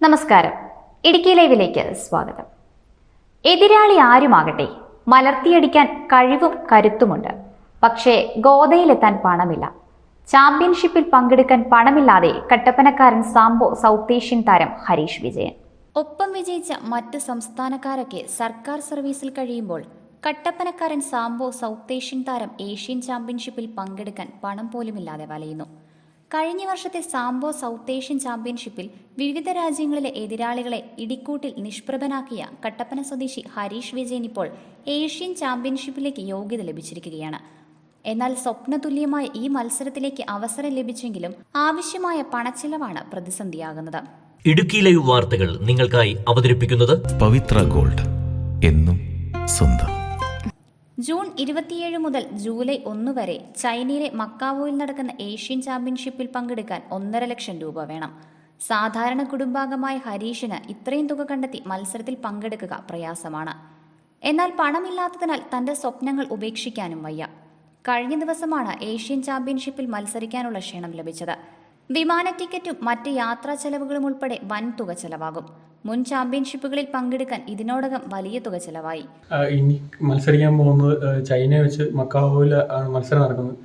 നമസ്കാരം. ഇടുക്കി ലൈവിലേക്ക് സ്വാഗതം. എതിരാളി ആരുമാകട്ടെ, മലർത്തിയടിക്കാൻ കഴിവും കരുത്തുമുണ്ട്. പക്ഷേ ഗോദയിലെത്താൻ പണമില്ല. ചാമ്പ്യൻഷിപ്പിൽ പങ്കെടുക്കാൻ പണമില്ലാതെ കട്ടപ്പനക്കാരൻ സാംബോ സൗത്ത് ഏഷ്യൻ താരം ഹരീഷ് വിജയൻ. ഒപ്പം വിജയിച്ച മറ്റ് സംസ്ഥാനക്കാരൊക്കെ സർക്കാർ സർവീസിൽ കഴിയുമ്പോൾ കട്ടപ്പനക്കാരൻ സാംബോ സൗത്ത് ഏഷ്യൻ താരം ഏഷ്യൻ ചാമ്പ്യൻഷിപ്പിൽ പങ്കെടുക്കാൻ പണം പോലുമില്ലാതെ വലയുന്നു. കഴിഞ്ഞ വർഷത്തെ സാംബോ സൗത്ത് ഏഷ്യൻ ചാമ്പ്യൻഷിപ്പിൽ വിവിധ രാജ്യങ്ങളിലെ എതിരാളികളെ ഇടിക്കൂട്ടിൽ നിഷ്പ്രഭനാക്കിയ കട്ടപ്പന സ്വദേശി ഹരീഷ് വിജയൻ ഇപ്പോൾ ഏഷ്യൻ ചാമ്പ്യൻഷിപ്പിലേക്ക് യോഗ്യത ലഭിച്ചിരിക്കുകയാണ്. എന്നാൽ സ്വപ്നതുല്യമായ ഈ മത്സരത്തിലേക്ക് അവസരം ലഭിച്ചെങ്കിലും ആവശ്യമായ പണച്ചിലവാണ് പ്രതിസന്ധിയാകുന്നത്. ഇടുക്കി ലൈവ് വാർത്തകൾ നിങ്ങൾക്കായി അവതരിപ്പിക്കുന്നത് പവിത്ര ഗോൾഡ്, എന്നും സ്വന്തം. ജൂൺ 27 മുതൽ ജൂലൈ 1 വരെ ചൈനയിലെ മക്കാവോയിൽ നടക്കുന്ന ഏഷ്യൻ ചാമ്പ്യൻഷിപ്പിൽ പങ്കെടുക്കാൻ 1.5 ലക്ഷം രൂപ വേണം. സാധാരണ കുടുംബാംഗമായ ഹരീഷിന് ഇത്രയും തുക കണ്ടെത്തി മത്സരത്തിൽ പങ്കെടുക്കുക പ്രയാസമാണ്. എന്നാൽ പണമില്ലാത്തതിനാൽ തന്റെ സ്വപ്നങ്ങൾ ഉപേക്ഷിക്കാനും വയ്യ. കഴിഞ്ഞ ദിവസമാണ് ഏഷ്യൻ ചാമ്പ്യൻഷിപ്പിൽ മത്സരിക്കാനുള്ള ക്ഷണം ലഭിച്ചത്. വിമാന ടിക്കറ്റും മറ്റ് യാത്രാ ചെലവുകളും ഉൾപ്പെടെ വൻ തുക ചെലവാകും. മുൻ ചാമ്പ്യൻഷിപ്പുകളിൽ പങ്കെടുക്കാൻ ഇതിനോടകം വലിയ തുക ചെലവായി. ഇനി മത്സരിക്കാൻ പോകുന്നത് ചൈനയെ വെച്ച് മക്കാവോയിൽ ആണ് മത്സരം നടക്കുന്നത്.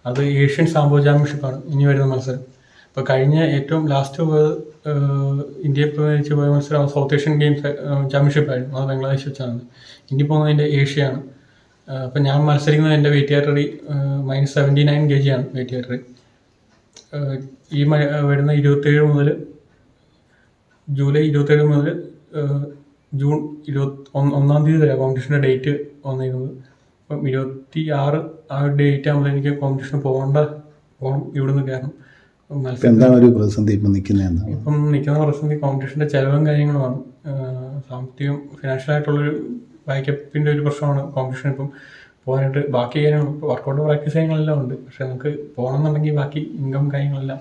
അത് ഏഷ്യൻ സാംബോ ചാമ്പ്യൻഷിപ്പാണ് ഇനി വരുന്ന മത്സരം. അപ്പോൾ കഴിഞ്ഞ ഏറ്റവും ലാസ്റ്റ് പോയത് ഇന്ത്യയെ പ്രതിനിധീകരിച്ച് പോയ മത്സരം സൗത്ത് ഏഷ്യൻ ഗെയിംസ് ചാമ്പ്യൻഷിപ്പായിരുന്നു. അത് ബംഗ്ലാദേശ് വെച്ചാണ്. ഇനി പോകുന്നത് ഏഷ്യയാണ്. അപ്പം ഞാൻ മത്സരിക്കുന്നത് എൻ്റെ വെയിറ്റ് കാറ്റഗറി -79 kg ആണ് വെയിറ്റ് കാറ്റഗറി. ഈ വരുന്ന 27 മുതൽ ജൂലൈ 27 മുതൽ ജൂൺ 21 വരെ കോമ്പറ്റീഷൻ്റെ ഡേറ്റ് വന്നിരിക്കുന്നത്. അപ്പം 26 ആ ഡേറ്റ് ആകുമ്പോൾ എനിക്ക് കോമ്പറ്റീഷന് പോകണം. ഇവിടുന്ന് കയറണം. എന്താണ് ഒരു പ്രതിസന്ധി ഇപ്പം നിൽക്കുന്ന പ്രതിസന്ധി കോമ്പറ്റീഷൻ്റെ ചിലവും കാര്യങ്ങളുമാണ്. സാമ്പത്തികം ഫിനാൻഷ്യലായിട്ടുള്ളൊരു ബാക്കപ്പിൻ്റെ ഒരു പ്രശ്നമാണ് കോമ്പറ്റീഷൻ ഇപ്പം പോകാനായിട്ട്. ബാക്കി കാര്യങ്ങൾ വർക്കൗട്ട് പ്രാക്ടീസ് കാര്യങ്ങളെല്ലാം ഉണ്ട്. പക്ഷെ നമുക്ക് പോകണമെന്നുണ്ടെങ്കിൽ ബാക്കി ഇൻകം കാര്യങ്ങളെല്ലാം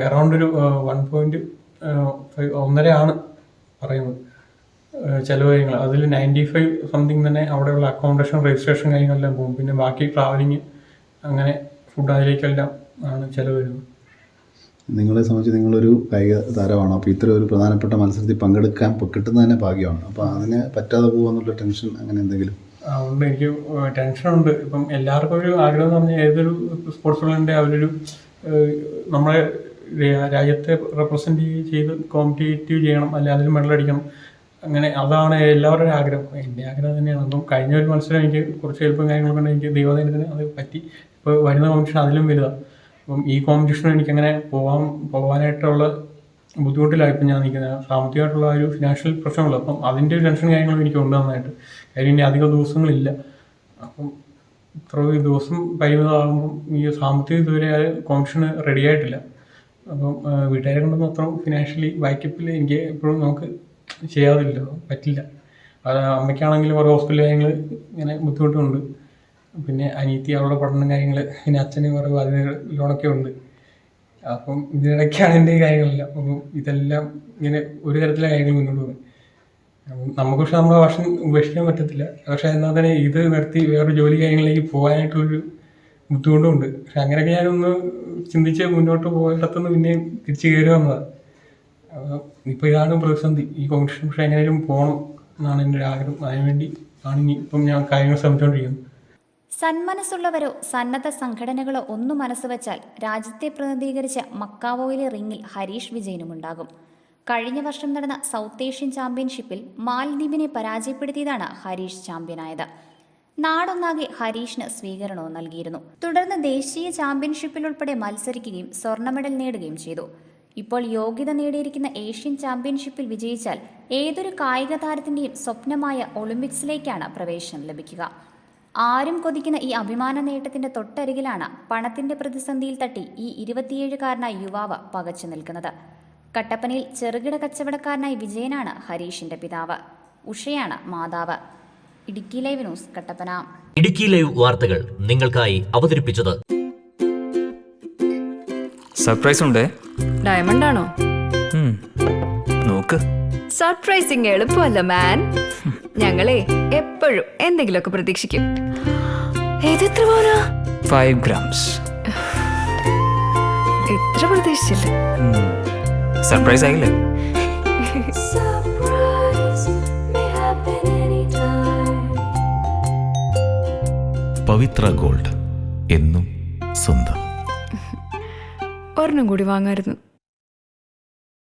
അറൗണ്ട് ഒരു 1.5 ആണ് പറയുന്നത് ചിലവ് കാര്യങ്ങൾ. അതിൽ 95 സംതിങ് തന്നെ അവിടെയുള്ള അക്കോമഡേഷൻ, രജിസ്ട്രേഷൻ കാര്യങ്ങളെല്ലാം പോകും. പിന്നെ ബാക്കി ട്രാവലിങ്, അങ്ങനെ ഫുഡ്, അതിലേക്കെല്ലാം ആണ് ചിലവ് വരുന്നത്. നിങ്ങളെ സംബന്ധിച്ച് നിങ്ങളൊരു കായിക താരമാണ്. അപ്പോൾ ഇത്ര ഒരു പ്രധാനപ്പെട്ട മത്സരത്തിൽ പങ്കെടുക്കാൻ കിട്ടുന്നത് തന്നെ ഭാഗ്യമാണ്. അപ്പോൾ അതിന് പറ്റാതെ പോകുമെന്നുള്ള ടെൻഷൻ അങ്ങനെ എന്തെങ്കിലും? അതുകൊണ്ട് എനിക്ക് ടെൻഷനുണ്ട്. ഇപ്പം എല്ലാവർക്കും ഒരു ആഗ്രഹം എന്ന് പറഞ്ഞാൽ ഏതൊരു സ്പോർട്സുകളുടെ അവരൊരു നമ്മളെ രാജ്യത്തെ റെപ്രസെൻറ്റ് ചെയ്ത് കോമ്പറ്റേറ്റീവ് ചെയ്യണം, അല്ലെങ്കിൽ അതിൽ മെഡൽ അടിക്കണം. അങ്ങനെ അതാണ് എല്ലാവരുടെയും ആഗ്രഹം. എൻ്റെ ആഗ്രഹം തന്നെയാണ്. അപ്പം കഴിഞ്ഞ ഒരു മത്സരം എനിക്ക് കുറച്ച് എളുപ്പം കാര്യങ്ങളൊക്കെ ഉണ്ട്. എനിക്ക് ദൈവദിനത്തിന് അത് പറ്റി. ഇപ്പോൾ വരുന്ന കോമ്പറ്റീഷൻ അതിലും വലുതാണ്. അപ്പം ഈ കോമ്പറ്റീഷനും എനിക്കങ്ങനെ പോകാനായിട്ടുള്ള ബുദ്ധിമുട്ടിലാണ് ഇപ്പം ഞാൻ നിൽക്കുന്നത്. സാമ്പത്തികമായിട്ടുള്ള ഒരു ഫിനാൻഷ്യൽ പ്രശ്നമുള്ളൂ. അപ്പം അതിൻ്റെ ഒരു ടെൻഷൻ കാര്യങ്ങളും എനിക്ക് ഉണ്ട് നന്നായിട്ട്. കാര്യം ഇനി അധികം ദിവസങ്ങളില്ല. അപ്പം ഇത്ര ദിവസം പരിമിതമാകുമ്പം ഈ സാമ്പത്തിക ഇതുവരെ കോമ്പറ്റീഷന് റെഡി ആയിട്ടില്ല. അപ്പം വീട്ടുകാരെ കൊണ്ടൊന്നും അത്ര ഫിനാൻഷ്യലി ബാക്കപ്പിൽ എനിക്ക് എപ്പോഴും നമുക്ക് ചെയ്യാതില്ല, പറ്റില്ല. അമ്മയ്ക്കാണെങ്കിലും കുറേ ഹോസ്പിറ്റൽ കാര്യങ്ങൾ ഇങ്ങനെ ബുദ്ധിമുട്ടുണ്ട്. പിന്നെ അനിയത്തി അവളുടെ പഠനം കാര്യങ്ങൾ, പിന്നെ അച്ഛന് കുറേ ബാധ്യതകൾ, ലോണൊക്കെ ഉണ്ട്. അപ്പം ഇതിനിടയ്ക്കാണ് എൻ്റെ കാര്യങ്ങളെല്ലാം. അപ്പം ഇതെല്ലാം ഇങ്ങനെ ഒരു തരത്തിലെ കാര്യങ്ങൾ മുന്നോട്ട് പോകും. നമുക്ക് പക്ഷെ നമ്മുടെ വർഷം ഉപേക്ഷിക്കാൻ പറ്റത്തില്ല. പക്ഷെ എന്നാൽ തന്നെ ഇത് നിർത്തി വേറൊരു ജോലി കാര്യങ്ങളിലേക്ക് പോകാനായിട്ടുള്ളൊരു ബുദ്ധിമുട്ടുമുണ്ട്. പക്ഷെ അങ്ങനെയൊക്കെ ഞാനൊന്ന് ചിന്തിച്ച് മുന്നോട്ട് പോയിടത്തുനിന്ന് പിന്നെയും തിരിച്ചു കയറി വന്നതാണ്. ഇപ്പോൾ ഇതാണ് പ്രതിസന്ധി, ഈ കോമ്പറ്റീഷൻ. പക്ഷെ എങ്ങനെയും പോകണം എന്നാണ് എൻ്റെ ഒരു ആഗ്രഹം. അതിനുവേണ്ടി ആണ് ഇപ്പം ഞാൻ കാര്യങ്ങൾ ശ്രമിച്ചുകൊണ്ടിരിക്കുന്നത്. സന്മനസ്സുള്ളവരോ സന്നദ്ധ സംഘടനകളോ ഒന്നും മനസ്സുവെച്ചാൽ രാജ്യത്തെ പ്രതിനിധീകരിച്ച മക്കാവോയിലെ റിങ്ങിൽ ഹരീഷ് വിജയനുമുണ്ടാകും. കഴിഞ്ഞ വർഷം നടന്ന സൗത്ത് ഏഷ്യൻ ചാമ്പ്യൻഷിപ്പിൽ മാലദ്വീപിനെ പരാജയപ്പെടുത്തിയതാണ് ഹരീഷ് ചാമ്പ്യനായത്. നാടൊന്നാകെ ഹരീഷിന് സ്വീകരണവും നൽകിയിരുന്നു. തുടർന്ന് ദേശീയ ചാമ്പ്യൻഷിപ്പിൽ ഉൾപ്പെടെ മത്സരിക്കുകയും സ്വർണ്ണ മെഡൽ നേടുകയും ചെയ്തു. ഇപ്പോൾ യോഗ്യത നേടിയിരിക്കുന്ന ഏഷ്യൻ ചാമ്പ്യൻഷിപ്പിൽ വിജയിച്ചാൽ ഏതൊരു കായിക താരത്തിന്റെയും സ്വപ്നമായ ഒളിമ്പിക്സിലേക്കാണ് പ്രവേശനം ലഭിക്കുക. ആരും കൊതിക്കുന്ന ഈ അഭിമാന നേട്ടത്തിന്റെ തൊട്ടരികിലാണ് പണത്തിന്റെ പ്രതിസന്ധിയിൽ തട്ടി ഈ 27-കാരനായ യുവാവ് പകച്ചു നിൽക്കുന്നത്. കട്ടപ്പനയിൽ ചെറുകിട കച്ചവടക്കാരനായ വിജയനാണ് ഹരീഷിന്റെ പിതാവ്. ഉഷയാണ് മാതാവ്. Idukki live news, Kattappana. Idukki live വാർത്തകൾ നിങ്ങൾക്കായി അവതരിപ്പിച്ചത് സർപ്രൈസ് ഉണ്ടേ. ഡയമണ്ട് ആണോ? നോക്ക്. സർപ്രൈസിങ് എളുപ്പമല്ല മാൻ. ഞങ്ങളെ എപ്പോഴും എന്തെങ്കിലുമൊക്കെ പ്രതീക്ഷിക്കും. ഏതെത്ര പോരാ? 5 grams. ഇത്ര പ്രതീക്ഷിച്ചില്ല. സർപ്രൈസ് ആയില്ലേ? Surprise may happen anytime. പവിത്ര ഗോൾഡ് എന്നും സ്വന്തം. ഒരെണ്ണം കൂടി വാങ്ങായിരുന്നു.